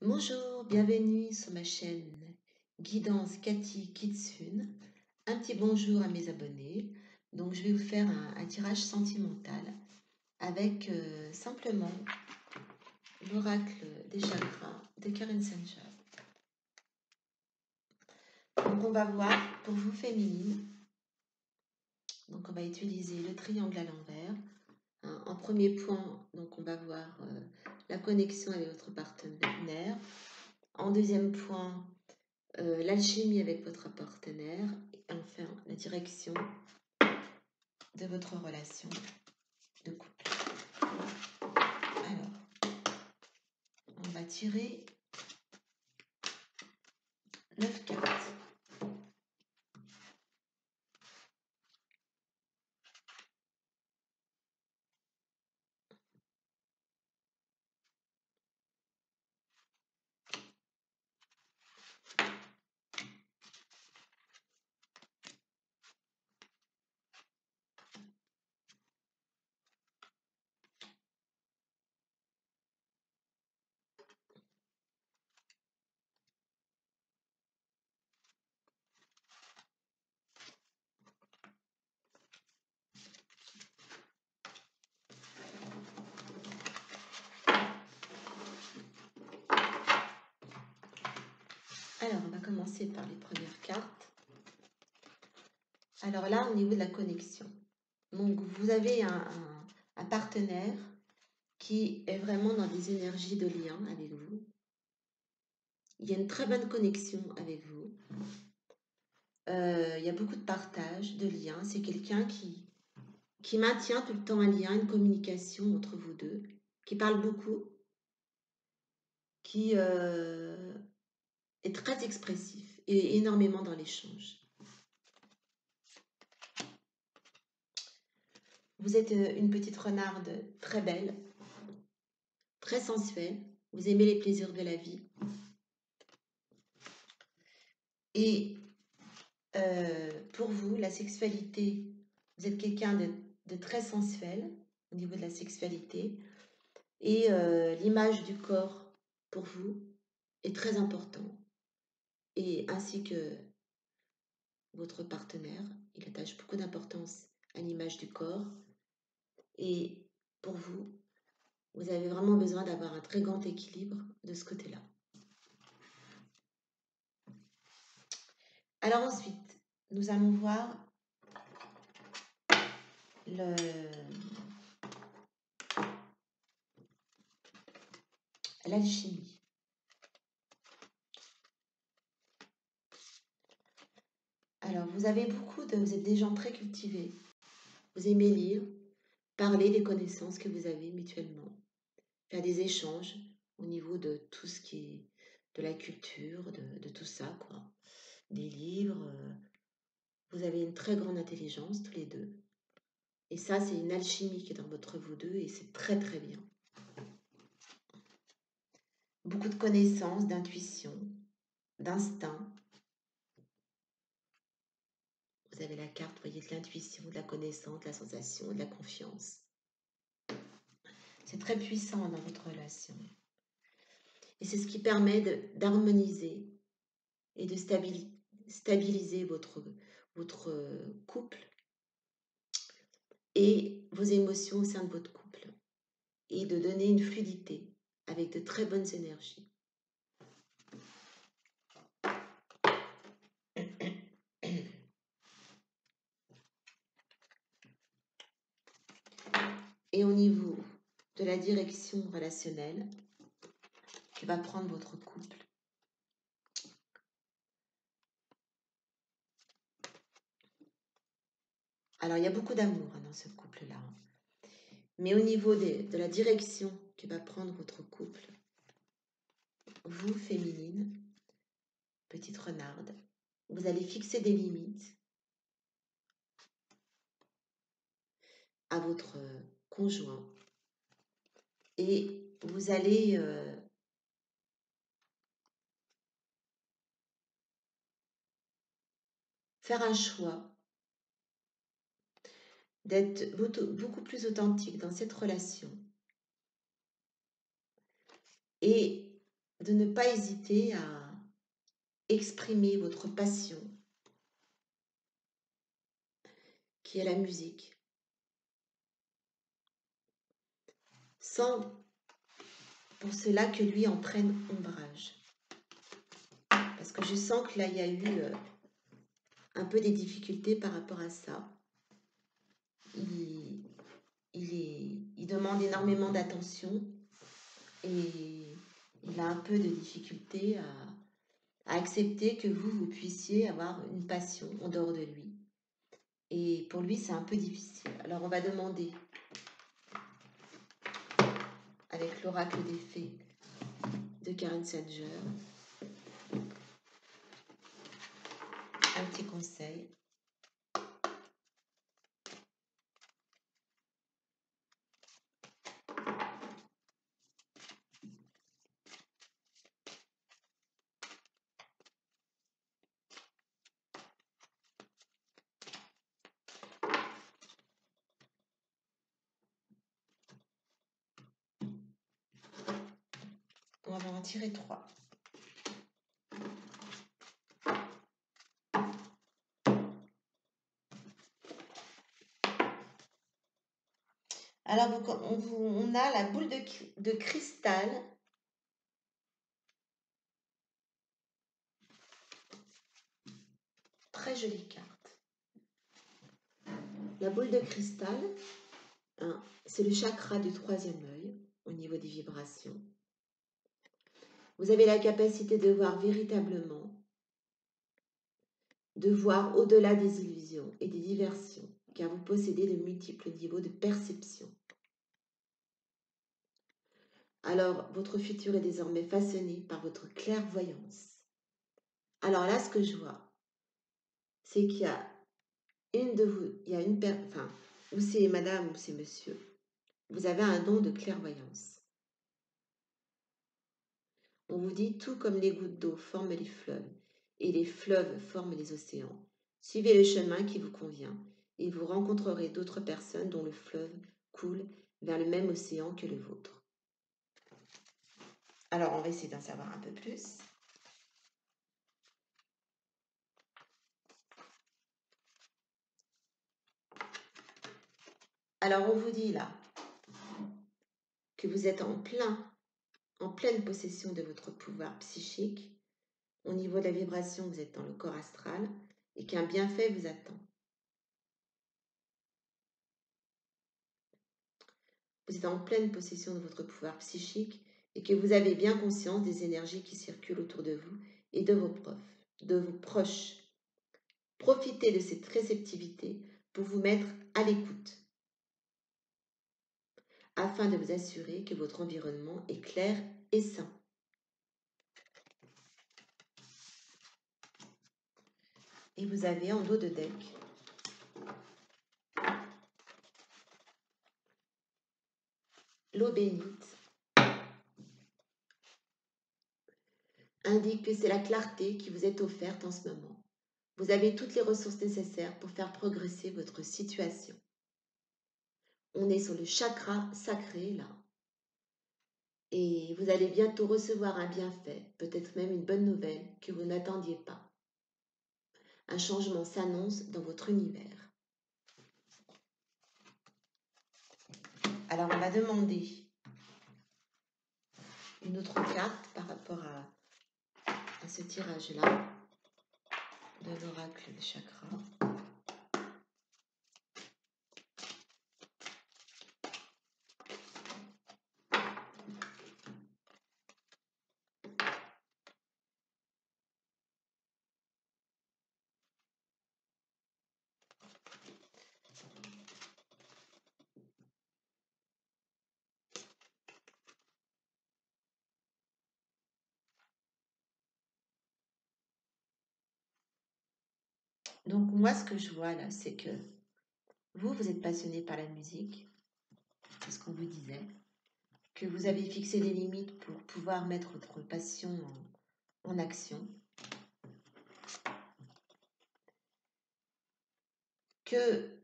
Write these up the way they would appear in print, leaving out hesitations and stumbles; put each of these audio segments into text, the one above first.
Bonjour, bienvenue sur ma chaîne Guidance Cathy Kitsune. Un petit bonjour à mes abonnés. Donc je vais vous faire un tirage sentimental avec simplement l'oracle des chakras de Karen Sencha. Donc on va voir pour vous féminines. Donc on va utiliser le triangle à l'envers. En premier point, donc on va voir la connexion avec votre partenaire. En deuxième point, l'alchimie avec votre partenaire. Et enfin, la direction de votre relation de couple. Alors, on va tirer 9 cartes. Alors, on va commencer par les premières cartes. Alors là, au niveau de la connexion. Donc, vous avez un partenaire qui est vraiment dans des énergies de lien avec vous. Il y a une très bonne connexion avec vous. Il y a beaucoup de partage, de liens. C'est quelqu'un qui maintient tout le temps un lien, une communication entre vous deux, qui parle beaucoup, qui est très expressif et énormément dans l'échange. Vous êtes une petite renarde très belle, très sensuelle. Vous aimez les plaisirs de la vie. Et pour vous, la sexualité, vous êtes quelqu'un de très sensuel au niveau de la sexualité. Et l'image du corps, pour vous, est très important. Et ainsi que votre partenaire, il attache beaucoup d'importance à l'image du corps. Et pour vous, vous avez vraiment besoin d'avoir un très grand équilibre de ce côté-là. Alors ensuite, nous allons voir l'alchimie. Alors, vous êtes des gens très cultivés. Vous aimez lire, parler des connaissances que vous avez mutuellement, faire des échanges au niveau de tout ce qui est de la culture, de tout ça, quoi. Des livres. Vous avez une très grande intelligence, tous les deux. Et ça, c'est une alchimie qui est dans votre vous deux et c'est très, très bien. Beaucoup de connaissances, d'intuition, d'instinct. Vous avez la carte, vous voyez, de l'intuition, de la connaissance, de la sensation, de la confiance. C'est très puissant dans votre relation. Et c'est ce qui permet d'harmoniser et de stabiliser votre couple et vos émotions au sein de votre couple. Et de donner une fluidité avec de très bonnes énergies. Et au niveau de la direction relationnelle que va prendre votre couple, alors il y a beaucoup d'amour dans ce couple-là, mais au niveau de la direction que va prendre votre couple, vous, féminine, petite renarde, vous allez fixer des limites à votre conjoint et vous allez faire un choix d'être beaucoup plus authentique dans cette relation. Et de ne pas hésiter à exprimer votre passion, qui est la musique, sans pour cela que lui en prenne ombrage. Parce que je sens que là, il y a eu un peu des difficultés par rapport à ça. Il demande énormément d'attention et il a un peu de difficulté à accepter que vous puissiez avoir une passion en dehors de lui. Et pour lui, c'est un peu difficile. Alors, on va demander, avec l'oracle des fées de Karen Sanger, un petit conseil. On va en tirer 3. Alors, on a la boule de cristal. Très jolie carte. La boule de cristal, hein, c'est le chakra du 3e œil au niveau des vibrations. Vous avez la capacité de voir véritablement, de voir au-delà des illusions et des diversions, car vous possédez de multiples niveaux de perception. Alors, votre futur est désormais façonné par votre clairvoyance. Alors là, ce que je vois, c'est qu'il y a une de vous, il y a une personne, enfin, ou c'est madame ou c'est monsieur, vous avez un don de clairvoyance. On vous dit, tout comme les gouttes d'eau forment les fleuves, et les fleuves forment les océans, suivez le chemin qui vous convient, et vous rencontrerez d'autres personnes dont le fleuve coule vers le même océan que le vôtre. Alors, on va essayer d'en savoir un peu plus. Alors, on vous dit là que vous êtes en pleine possession de votre pouvoir psychique. Au niveau de la vibration, vous êtes dans le corps astral et qu'un bienfait vous attend. Vous êtes en pleine possession de votre pouvoir psychique et que vous avez bien conscience des énergies qui circulent autour de vous et de vos proches. Profitez de cette réceptivité pour vous mettre à l'écoute afin de vous assurer que votre environnement est clair et sain. Et vous avez en dos de deck l'eau bénite indique que c'est la clarté qui vous est offerte en ce moment. Vous avez toutes les ressources nécessaires pour faire progresser votre situation. On est sur le chakra sacré là. Et vous allez bientôt recevoir un bienfait, peut-être même une bonne nouvelle que vous n'attendiez pas. Un changement s'annonce dans votre univers. Alors on va demander une autre carte par rapport à ce tirage-là de l'oracle de chakra. Donc moi, ce que je vois là, c'est que vous êtes passionné par la musique, c'est ce qu'on vous disait, que vous avez fixé des limites pour pouvoir mettre votre passion en action, que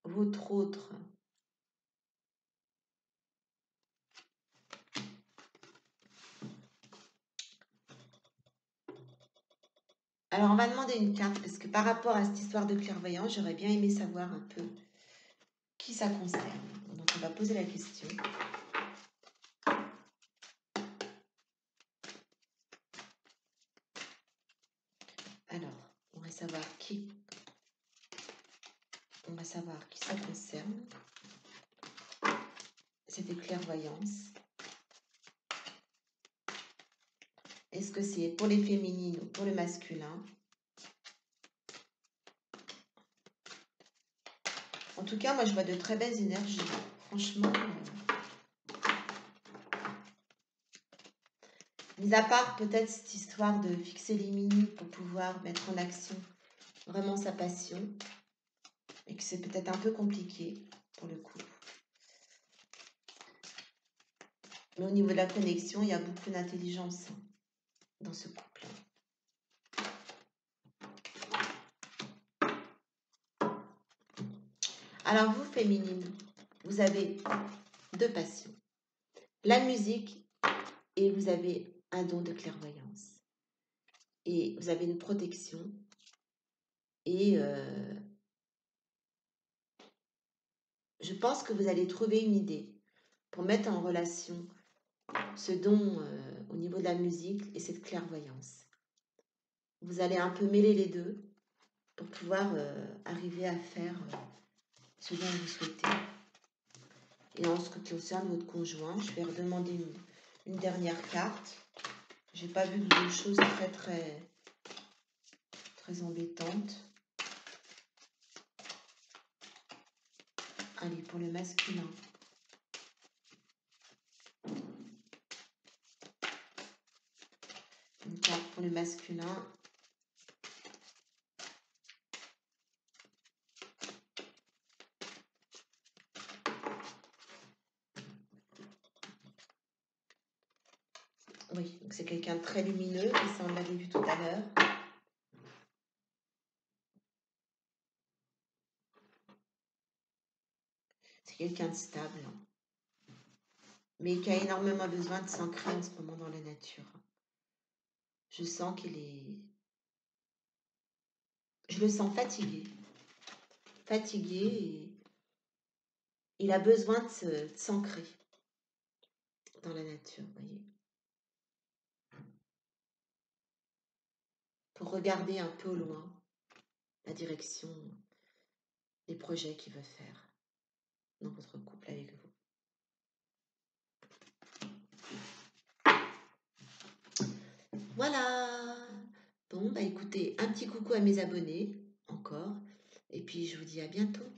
votre autre Alors, on va demander une carte parce que par rapport à cette histoire de clairvoyance, j'aurais bien aimé savoir un peu qui ça concerne. Donc, on va poser la question. Alors, on va savoir qui. On va savoir qui ça concerne. C'est des clairvoyances. Est-ce que c'est pour les féminines ou pour le masculin? En tout cas, moi, je vois de très belles énergies. Franchement, mis à part peut-être cette histoire de fixer les limites pour pouvoir mettre en action vraiment sa passion, et que c'est peut-être un peu compliqué pour le coup. Mais au niveau de la connexion, il y a beaucoup d'intelligence dans ce couple. Alors vous, féminine, vous avez deux passions. La musique et vous avez un don de clairvoyance. Et vous avez une protection. Et je pense que vous allez trouver une idée pour mettre en relation ce don au niveau de la musique et cette clairvoyance. Vous allez un peu mêler les deux pour pouvoir arriver à faire ce dont vous souhaitez. Et en ce qui concerne votre conjoint, je vais redemander une dernière carte. J'ai pas vu de choses très embêtantes. Allez, pour le masculin. Une carte pour le masculin. Oui, donc c'est quelqu'un de très lumineux, et ça on l'avait vu tout à l'heure. C'est quelqu'un de stable, mais qui a énormément besoin de s'ancrer en ce moment dans la nature. Je sens qu'il est... Je le sens fatigué. Fatigué et il a besoin de s'ancrer dans la nature, vous voyez. Pour regarder un peu au loin la direction des projets qu'il veut faire dans votre couple avec vous. Voilà. Bon, bah écoutez, un petit coucou à mes abonnés, encore. Et puis, je vous dis à bientôt.